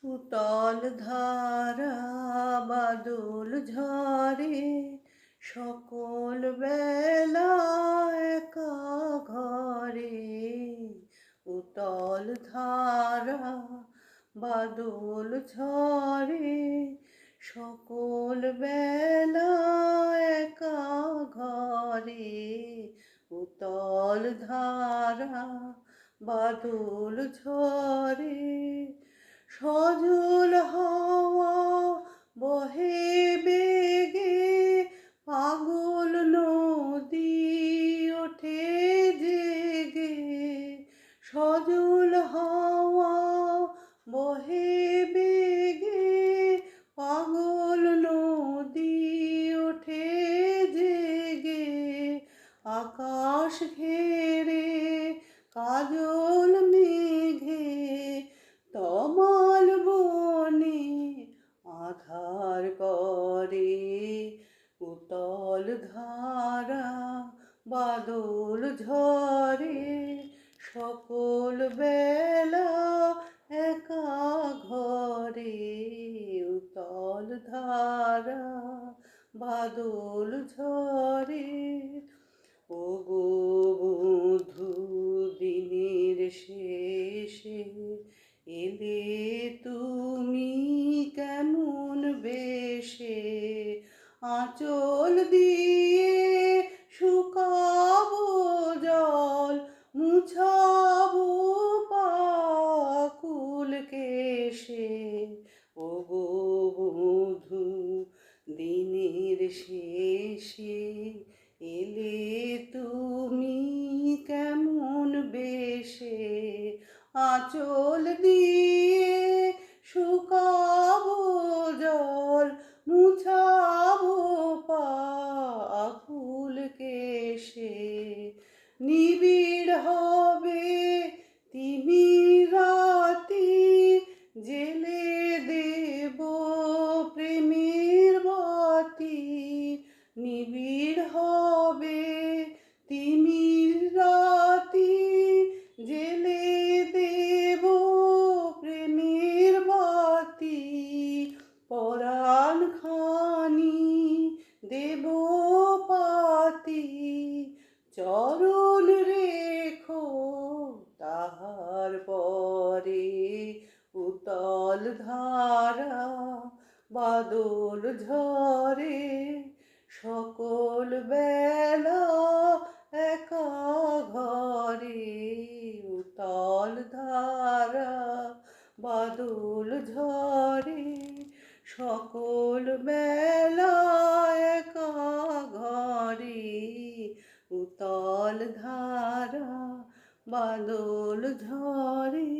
উতল ধারা বাদল ঝরে সকল বেলা একা ঘরে। উতল ধারা বাদল ঝরে সকল বেলা একা ঘরে। উতল ধারা বাদল ঝরে সজল হাওয়া বহে বেগে পাগল নদী ওঠে জেগে। সজল হাওয়া বহে বেগে পাগল নদী ওঠে জেগে। আকাশ ঘেরে কাজল মেঘে তমাল বনে আধার করে। উতল ধারা বাদল ঝরে সকল বেলা একা ঘরে। উতল ধারা বাদল ঝরে ওগো বধূ দিনের শেষে এলে তুমি কেমন বেশে। আঁচল দিয়ে শুকাবো জল মুছাবো পাকুল কেশে। ওগো বধূ দিনের শেষে এলে তুমি কেমন বেশে। আঁচল দিয়ে শুকাবো জল মুছাবো পাকুল কেশে। নিবিড় হবে তিমির রাতি জেলে দেব প্রেমের বাতি। নিবিড় হবে তিমির রাতি জেলে দেব প্রেমের বাতি। পরাণ খানি দেব পাতি চরণ রেখো তাহার পরে। উতল ধারা বাদল ঝরে সকল বেলা একা ঘরে। উতল ধারা বাদল ঝরে সকল বেলা একা ঘরে। উতল ধারা বাদল ঝরে।